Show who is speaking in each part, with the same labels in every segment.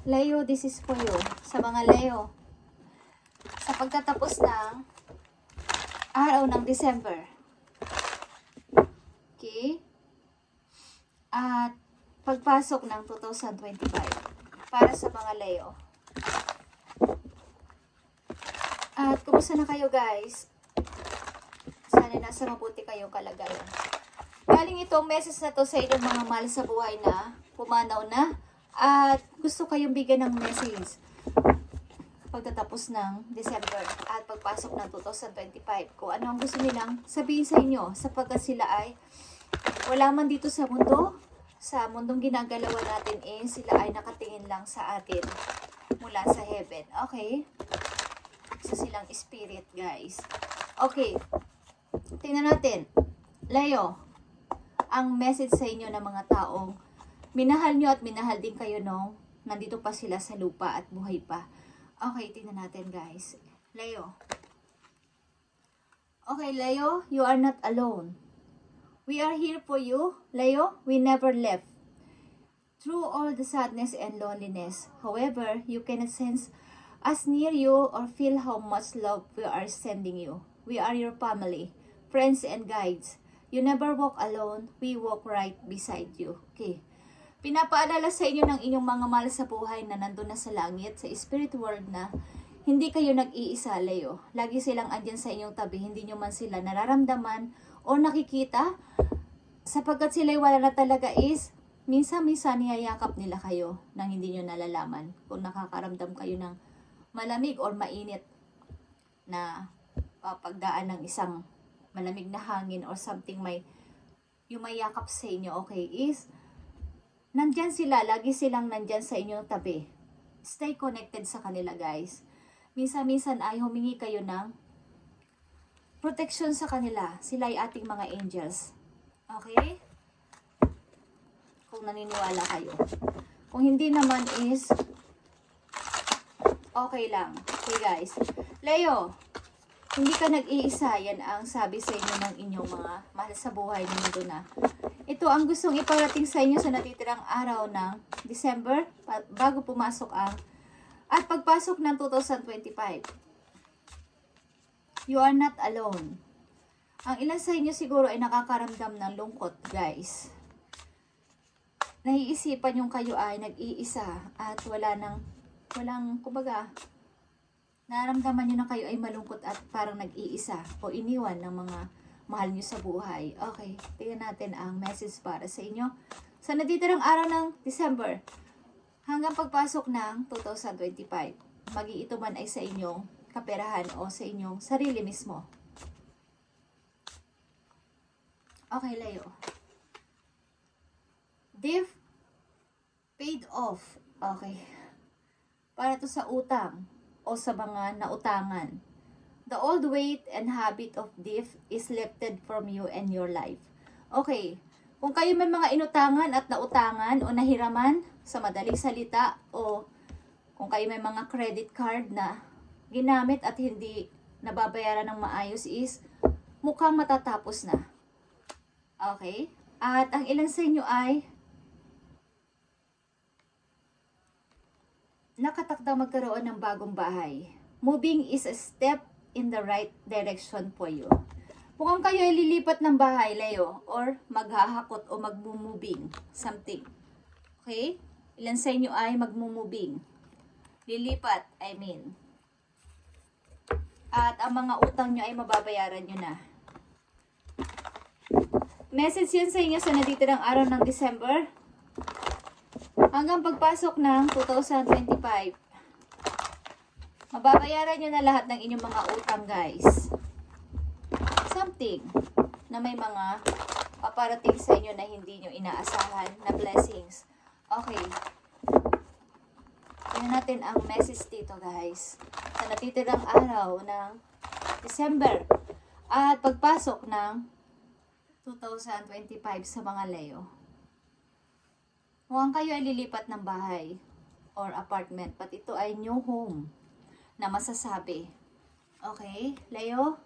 Speaker 1: Leo, this is for you. Sa mga Leo, sa pagtatapos ng araw ng December. Okay? At pagpasok ng 2025 para sa mga Leo. At kumusta na kayo guys? Sana nasa mabuti kayong kalagayan. Galing itong message na to sa inyong mga mahal sa buhay na pumanaw na at gusto kayong bigyan ng message pagtatapos ng December at pagpasok ng 2025. Kung ano ang gusto nilang sabihin sa inyo sapagkat sila ay wala man dito sa mundo, sa mundong ginagalawan natin sila ay nakatingin lang sa atin mula sa heaven. Okay? Isa silang spirit guys. Okay. Tingnan natin. Leo, ang message sa inyo ng mga taong minahal nyo at minahal din kayo nung nandito pa sila sa lupa at buhay pa. Okay, tingnan natin guys. Leo. Okay, Leo, you are not alone. We are here for you, Leo. We never left. Through all the sadness and loneliness, however, you cannot sense us near you or feel how much love we are sending you. We are your family, friends and guides. You never walk alone. We walk right beside you. Okay. Pinapaalala sa inyo ng inyong mga mahal sa buhay na nandun na sa langit, sa spirit world na hindi kayo nag-iisa, Leo. Lagi silang andyan sa inyong tabi. Hindi nyo man sila nararamdaman o nakikita sapagkat sila'y wala na talaga minsan-minsan niyayakap nila kayo nang hindi nyo nalalaman kung nakakaramdam kayo ng malamig or mainit na pagdaan ng isang malamig na hangin or something may yumayakap sa inyo, okay, nandyan sila, lagi silang nandyan sa inyong tabi. Stay connected sa kanila guys. Minsan-minsan ay humingi kayo ng protection sa kanila. Sila ay ating mga angels. Okay? Kung naniniwala kayo. Kung hindi naman okay lang. Okay guys. Leo, hindi ka nag-iisa, yan ang sabi sa inyo ng inyong mga mahal sa buhay na mundo na. Ito ang gustong iparating sa inyo sa natitirang araw ng December, bago pumasok at pagpasok ng 2025. You are not alone. Ang ilan sa inyo siguro ay nakakaramdam ng lungkot, guys. Naiisipan yung kayo ay nag-iisa at walang, kumbaga, nararamdaman nyo na kayo ay malungkot at parang nag-iisa o iniwan ng mga mahal nyo sa buhay. Okay, tingnan natin ang message para sa inyo. Sa natitirang araw ng December, hanggang pagpasok ng 2025, ito man ay sa inyong kaperahan o sa inyong sarili mismo. Okay, Leo. Debt paid off. Okay. Para to sa utang o sa mga nautangan. The old weight and habit of debt is lifted from you and your life. Okay, kung kayo may mga inutangan at nautangan o nahiraman, sa madaling salita, o kung kayo may mga credit card na ginamit at hindi nababayaran ng maayos mukhang matatapos na. Okay? At ang ilan sa inyo ay nakatakdang magkaroon ng bagong bahay. Moving is a step in the right direction for you. Mukhang kayo ay lilipat ng bahay, Leo, or maghahakot o magmumubing, something. Okay? Ilan sa inyo ay magmumubing. Lilipat, I mean. At ang mga utang nyo ay mababayaran nyo na. Message yan sa inyo sa natitirang araw ng December. Hanggang pagpasok ng 2025. Mababayaran nyo na lahat ng inyong mga utang, guys. Something na may mga paparating sa inyo na hindi nyo inaasahan na blessings. Okay. Tingnan natin ang message dito, guys. Sa natitirang araw ng December at pagpasok ng 2025 sa mga Leo. Mukhang kayo ay lilipat ng bahay or apartment, but ito ay new home na masasabi. Okay, Leo?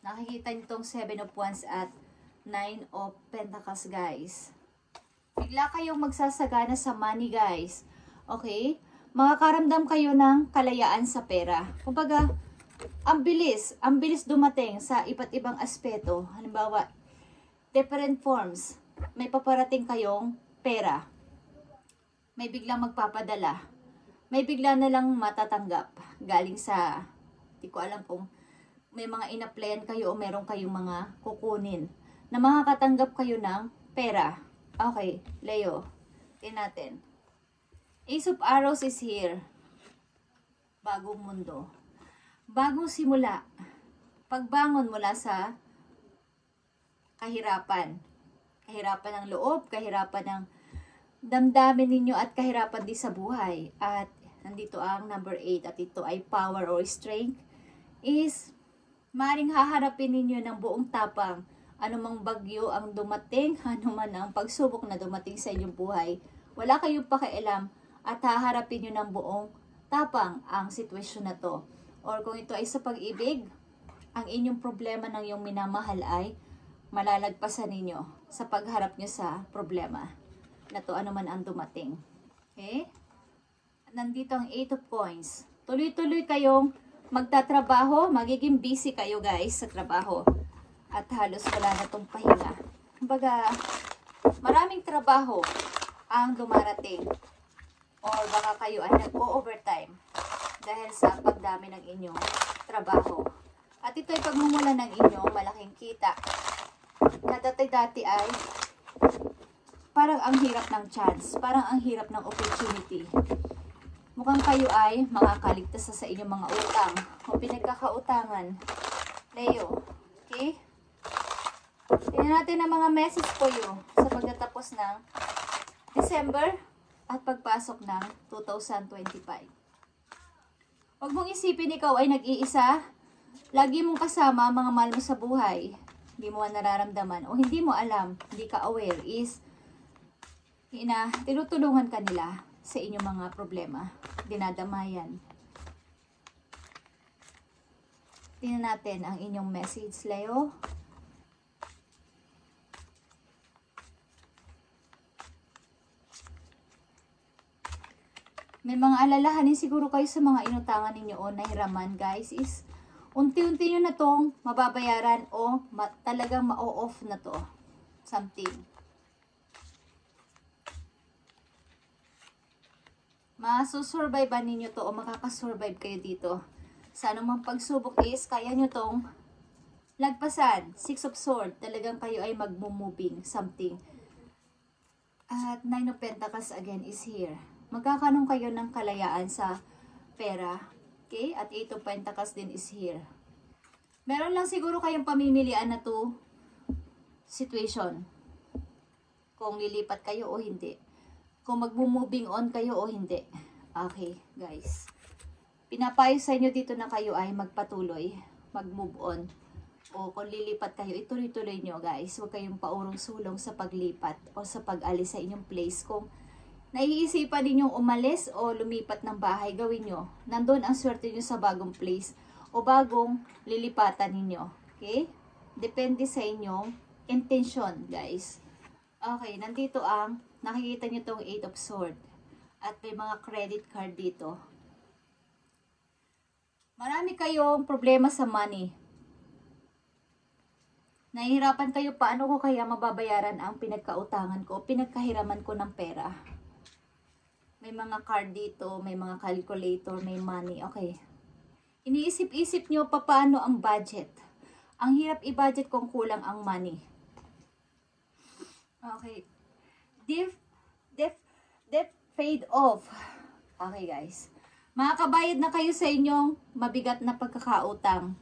Speaker 1: Nakikita nyo tong 7 of Wands at 9 of Pentacles, guys. Bigla kayong magsasagana sa money, guys. Okay? Makakaramdam kayo ng kalayaan sa pera. Kumbaga, ang bilis dumating sa iba't ibang aspeto. Halimbawa, different forms. May paparating kayong pera. May biglang magpapadala. May bigla na lang matatanggap. Galing sa, di ko alam kung may mga ina-plan kayo o meron kayong mga kukunin. Na makakatanggap kayo ng pera. Okay, Leo. Tingnan natin. Ace of Arrows is here. Bagong mundo. Bagong simula. Pagbangon mula sa kahirapan. Kahirapan ng loob, kahirapan ng damdamin ninyo at kahirapan din sa buhay. At nandito ang number 8 at ito ay power or strength. Is maring haharapin ninyo ng buong tapang anumang bagyo ang dumating, anuman ang pagsubok na dumating sa inyong buhay. Wala kayong pakialam at haharapin nyo ng buong tapang ang sitwasyon na to. Or kung ito ay sa pag-ibig, ang inyong problema ng iyong minamahal ay malalagpasan ninyo sa pagharap nyo sa problema na to anuman ang dumating. Okay? Nandito ang 8 of Coins. Tuloy-tuloy kayong magtatrabaho, magiging busy kayo guys sa trabaho. At halos wala na tong pahinga. Kumbaga, maraming trabaho ang dumarating. Or baka kayo ay nag-o-overtime dahil sa pagdami ng inyong trabaho. At ito ay pagmumula ng inyong malaking kita. Na dati-dati ay parang ang hirap ng chance, parang ang hirap ng opportunity. Mukhang kayo ay makakaligtas sa inyong mga utang o pinagkakautangan. Leo, okay? Tingnan natin ang mga message po yun sa pagtatapos ng December at pagpasok ng 2025. Huwag mong isipin ikaw ay nag-iisa. Lagi mong kasama ang mga mahal mo sa buhay. Hindi mo nararamdaman o hindi mo alam, hindi ka aware is tinutulungan ka nila sa inyong mga problema. Dinadamayan. Tingnan natin ang inyong message, Leo. May mga alalahanin siguro kayo sa mga inutangan ninyo o nahiraman, guys, is unti-unti nyo na tong mababayaran o talagang ma-off na to. Something. Masusurvive ba ninyo to o makakasurvive kayo dito? Sa anumang pagsubok is, kaya nyo tong lagpasan. 6 of Swords. Talagang kayo ay mag-moving. Something. At 9 of Pentacles again is here. Magkakaroon kayo ng kalayaan sa pera. Okay? At 8 of Pentacles din is here. Meron lang siguro kayong pamimilian na to situation. Kung lilipat kayo o hindi. Kung mag-moving on kayo o hindi. Okay, guys. Pinapayo sa inyo dito na kayo ay magpatuloy. Mag-move on. O kung lilipat kayo, ituloy-tuloy nyo, guys. Huwag kayong paurong-sulong sa paglipat o sa pag-alis sa inyong place. Kung naiisipan ninyong umalis o lumipat ng bahay, gawin nyo. Nandun ang swerte nyo sa bagong place o bagong lilipatan ninyo. Okay? Depende sa inyong intention, guys. Okay, nandito ang, nakikita nyo tong 8 of Swords. At may mga credit card dito. Marami kayong problema sa money. Nahihirapan kayo, paano ko kaya mababayaran ang pinagkautangan ko o pinagkahiraman ko ng pera. May mga card dito, may mga calculator, may money. Okay. Iniisip-isip nyo paano ang budget. Ang hirap i-budget kung kulang ang money. Okay. Debt paid off. Okay, guys. Makakabayad na kayo sa inyong mabigat na pagkakautang.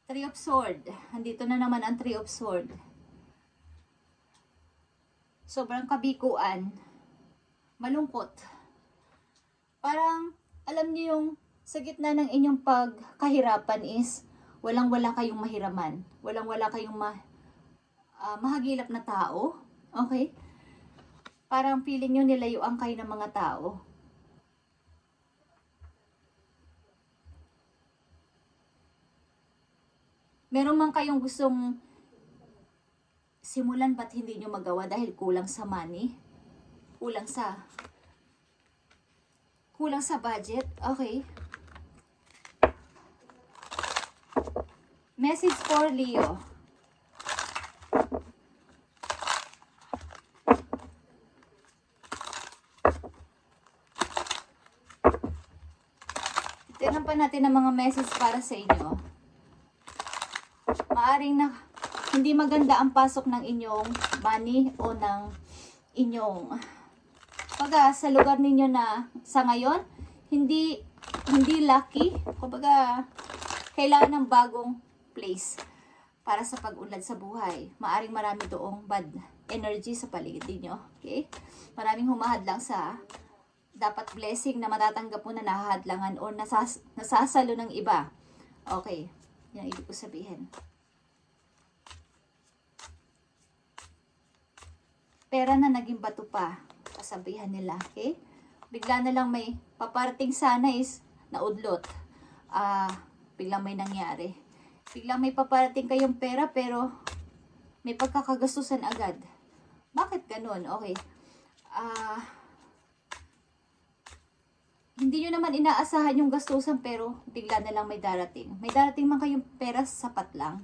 Speaker 1: 3 of Swords. Andito na naman ang 3 of Swords. Sobrang kabikuan. Malungkot. Parang, alam niyo yung sa gitna ng inyong pagkahirapan is walang-wala kayong mahiraman. Walang-wala kayong mahagilap na tao. Okay? Parang feeling nyo nilayuan kayo ng mga tao. Meron man kayong gustong simulan, ba't hindi nyo magawa dahil kulang sa money? Kulang sa budget? Okay. Message for Leo. Tignan pa natin ang mga message para sa inyo. Maaring na hindi maganda ang pasok ng inyong money o ng inyong sa lugar ninyo na sa ngayon hindi lucky. Kumbaga kailangan ng bagong place para sa pag-unlad sa buhay. Maaring marami doong bad energy sa paligid niyo. Okay? Maraming humahadlang sa dapat blessing na matatanggap mo na nahahadlangan o nasasalo ng iba. Okay. Yan ibig ko sabihin. Pera na naging bato pa. Kasabihan nila. Okay? Bigla na lang may paparating sana is naudlot. Biglang may nangyari. Biglang may paparating kayong pera pero may pagkakagastusan agad. Bakit ganun? Okay. Hindi nyo naman inaasahan yung gastusan pero bigla na lang may darating. May darating man kayong pera, sapat lang.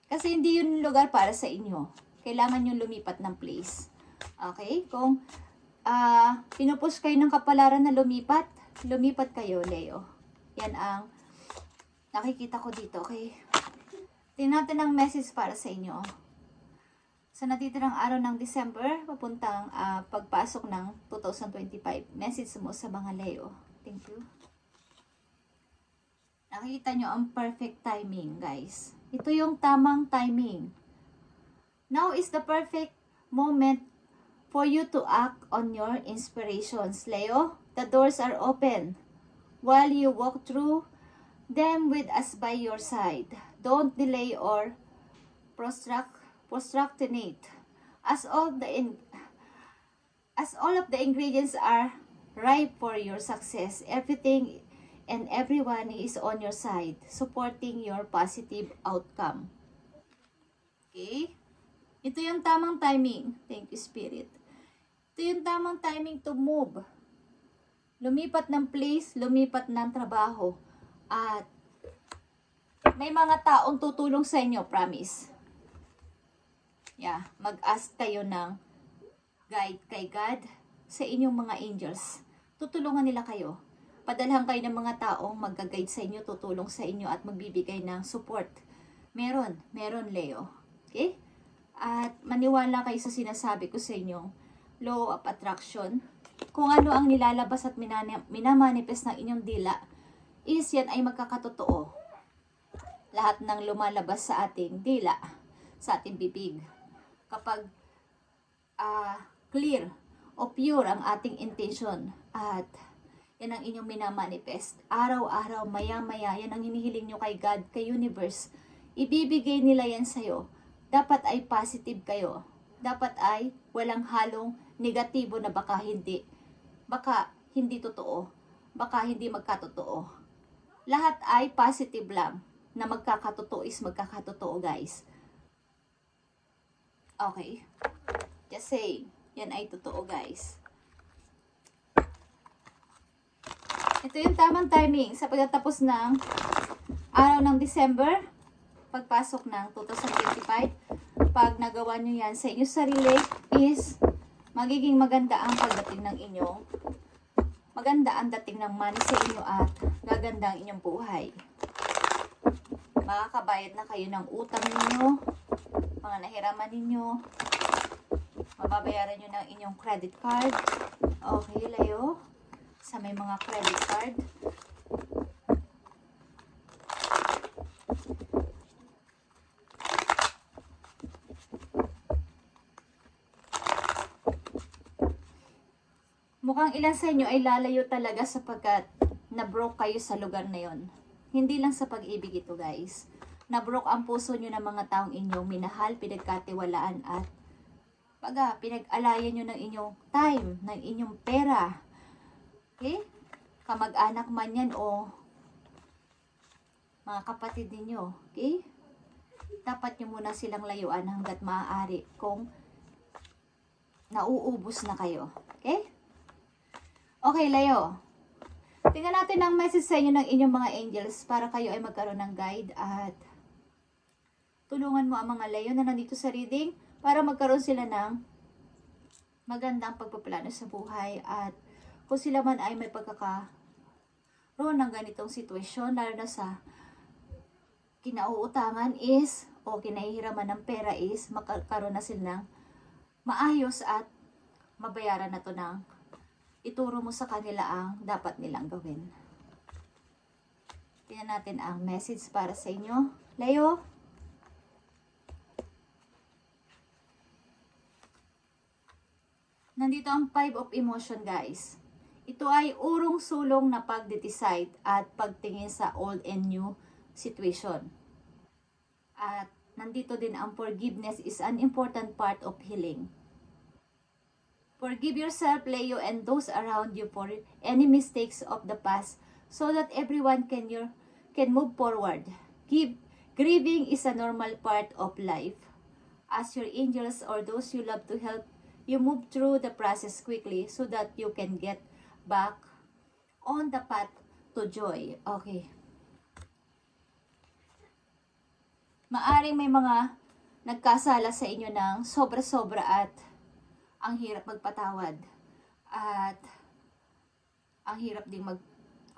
Speaker 1: Kasi hindi yun lugar para sa inyo. Kailangan yung lumipat ng place. Okay? Kung pinupush kayo ng kapalaran na lumipat kayo, Leo. Yan ang nakikita ko dito. Okay? Tingnan natin ang message para sa inyo. Sa natitirang araw ng December, papuntang pagpasok ng 2025. Message mo sa mga Leo. Thank you. Nakikita nyo ang perfect timing, guys. Ito yung tamang timing. Now is the perfect moment for you to act on your inspirations, Leo. The doors are open. While you walk through them with us by your side. Don't delay or procrastinate. As all of the ingredients are ripe for your success, everything and everyone is on your side, supporting your positive outcome. Okay? Ito yung tamang timing. Thank you, Spirit. Ito yung tamang timing to move. Lumipat ng place, lumipat ng trabaho. At may mga taong tutulong sa inyo, promise. Yeah, mag-ask kayo ng guide kay God sa inyong mga angels. Tutulungan nila kayo. Padalhan kayo ng mga taong mag-guide sa inyo, tutulong sa inyo at magbibigay ng support. Meron Leo. Okay? At maniwala kayo sa sinasabi ko sa inyo, law of attraction. Kung ano ang nilalabas at minamanifest ng inyong dila, is yan ay magkakatotoo. Lahat ng lumalabas sa ating dila, sa ating bibig. Kapag clear o pure ang ating intention at yan ang inyong minamanifest. Araw-araw, maya-maya, yan ang hinihiling nyo kay God, kay universe. Ibibigay nila yan sa'yo. Dapat ay positive kayo. Dapat ay walang halong negatibo na baka hindi totoo. Baka hindi magkatotoo. Lahat ay positive lang. Na magkakatotoo is magkakatotoo, guys. Okay? Just say, yan ay totoo, guys. Ito yung tamang timing sa pagtatapos ng araw ng December, pagpasok ng 2025. Pag nagawa nyo yan sa inyong sarili, is magiging maganda ang pagdating ng inyong, maganda ang dating ng money sa inyo at gaganda ang inyong buhay. Makakabayad na kayo ng utang ninyo, mga nahiraman ninyo, mababayaran nyo ng inyong credit card. Okay, Leo? Sa may mga credit card. Mukhang ilan sa inyo ay lalayo talaga sapagkat na-broke kayo sa lugar na yon. Hindi lang sa pag-ibig ito, guys. Na-broke ang puso nyo ng mga taong inyong minahal, pinagkatiwalaan at pinag-alayan nyo ng inyong time, ng inyong pera. Okay? Kamag-anak man yan o mga kapatid ninyo. Okay? Dapat nyo muna silang layuan hanggat maaari kung nauubos na kayo. Okay? Okay, Leo. Tingnan natin ang message sa inyo ng inyong mga angels para kayo ay magkaroon ng guide at tulungan mo ang mga Leo na nandito sa reading para magkaroon sila ng magandang pagpaplano sa buhay at kung sila man ay may pagkakaroon ng ganitong sitwasyon, lalo na sa kinauutangan is o kinahihiraman ng pera is magkaroon na sila ng maayos at mabayaran na to ng ituro mo sa kanila ang dapat nilang gawin. Tingnan natin ang message para sa inyo. Leo? Nandito ang 5 of emotion, guys. Ito ay urong-sulong na pag-decide at pagtingin sa old and new situation. At nandito din ang forgiveness is an important part of healing. Forgive yourself, Leo, and those around you for any mistakes of the past so that everyone can move forward. Grieving is a normal part of life. As your angels or those you love to help you move through the process quickly so that you can get back on the path to joy. Okay. Maaring may mga nagkasala sa inyo ng sobra-sobra at ang hirap magpatawad at ang hirap ding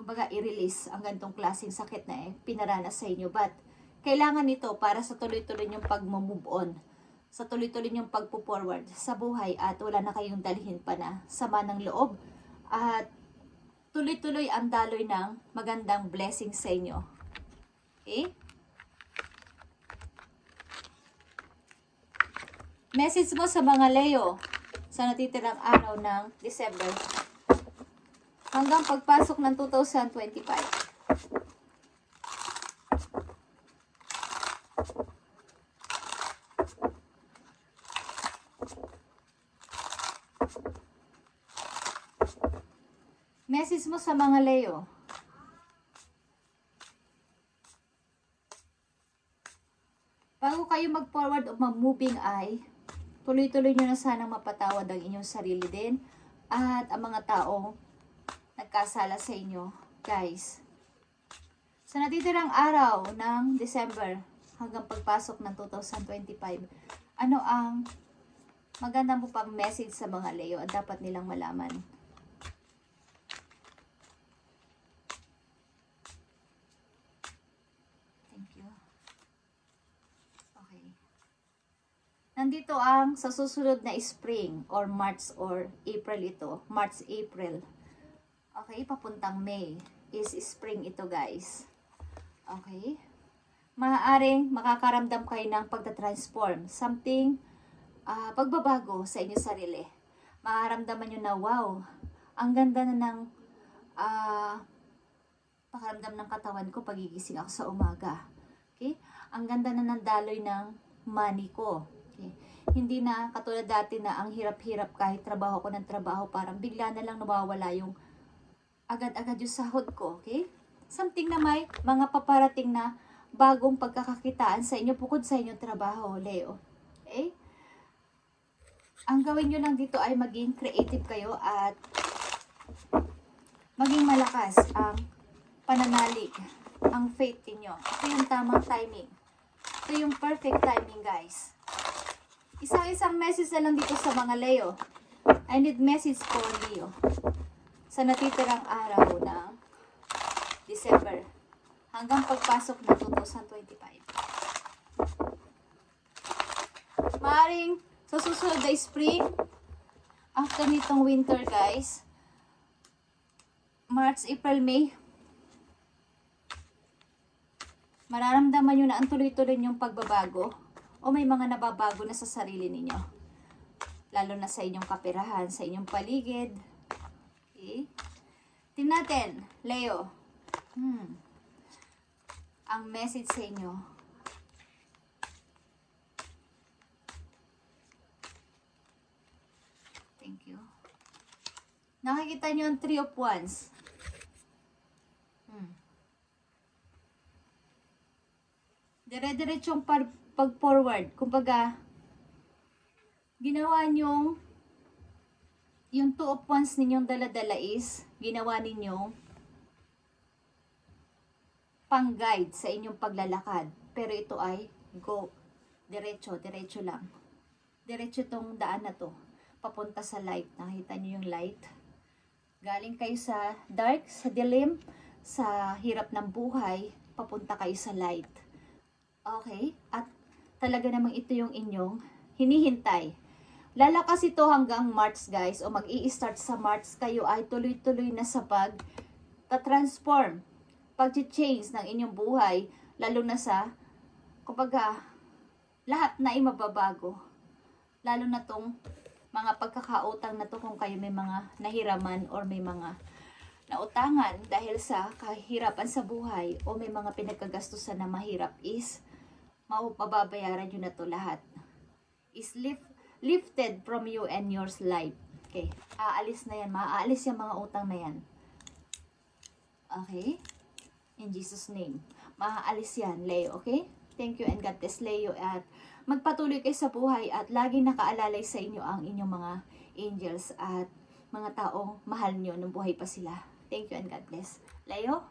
Speaker 1: kumbaga i-release ang ganitong klaseng sakit na pinaranas sa inyo. But kailangan nito para sa tuloy-tuloy niyong pag-move on, sa tuloy-tuloy niyong pagpo-forward sa buhay at wala na kayong dalhin pa na sama ng loob at tuloy-tuloy ang daloy ng magandang blessing sa inyo. Okay? Message mo sa mga Leo sa natitirang araw ng December hanggang pagpasok ng 2025. Message mo sa mga Leo. Bago kayo mag-forward o mag-moving ay tuloy-tuloy nyo na sanang mapatawad ang inyong sarili din at ang mga taong nagkasala sa inyo, guys. Sa natitirang araw ng December hanggang pagpasok ng 2025, ano ang maganda mo pang message sa mga Leo at dapat nilang malaman? Nandito ang sa susunod na spring or March or April ito. March, April. Okay, papuntang May is spring ito, guys. Okay. Maaaring makakaramdam kayo ng pagta-transform. Something, pagbabago sa inyong sarili. Makaramdaman nyo na, wow, ang ganda na ng pakaramdam ng katawan ko pagigising ako sa umaga. Okay? Ang ganda na ng daloy ng money ko. Okay. Hindi na katulad dati na ang hirap-hirap kahit trabaho ko ng trabaho, parang bigla na lang nawawala yung agad-agad yung sahod ko. Okay? Something na may mga paparating na bagong pagkakakitaan sa inyo bukod sa inyong trabaho, Leo. Okay? Ang gawin nyo lang dito ay maging creative kayo at maging malakas ang pananalig, ang faith niyo. Ito yung tamang timing. Ito yung perfect timing, guys. Isang message na lang dito sa mga Leo. I need message for Leo sa natitirang araw ng December hanggang pagpasok ng 2025. Maaring sa susunod na spring, after nitong winter, guys, March, April, May, mararamdaman nyo na ang tuloy-tuloy nyong pagbabago o may mga nababago na sa sarili ninyo. Lalo na sa inyong kaperahan, sa inyong paligid. Okay? Tingnan natin, Leo. Ang message sa inyo. Thank you. Nakikita nyo ang 3 of Wands. dire-diretsong pag-forward. Kumbaga, ginawa nyong yung 2 of Wands ninyong dala-dala is ginawa ninyong pang-guide sa inyong paglalakad. Pero ito ay go. Diretso lang. Diretso tong daan na to. Papunta sa light. Nakita nyo yung light? Galing kayo sa dark, sa dilim, sa hirap ng buhay, papunta kayo sa light. Okay? At talaga namang ito yung inyong hinihintay. Lalakas ito hanggang March, guys, o mag-i-start sa March. Kayo ay tuloy-tuloy na sa pag-transform, pag-change ng inyong buhay, lalo na sa, kumbaga, lahat na ay mababago. Lalo na tong mga pagkakautang na to, kung kayo may mga nahiraman or may mga nautangan dahil sa kahirapan sa buhay o may mga pinagkagastusan na mahirap, is mababayaran nyo na to lahat. Is lifted from you and yours life. Okay. Aalis na yan. Maaalis yung mga utang na yan. Okay. In Jesus' name. Maaalis yan, Leo. Okay? Thank you and God bless, Leo. At magpatuloy kayo sa buhay at laging nakaalalay sa inyo ang inyong mga angels at mga taong mahal nyo nung buhay pa sila. Thank you and God bless. Leo?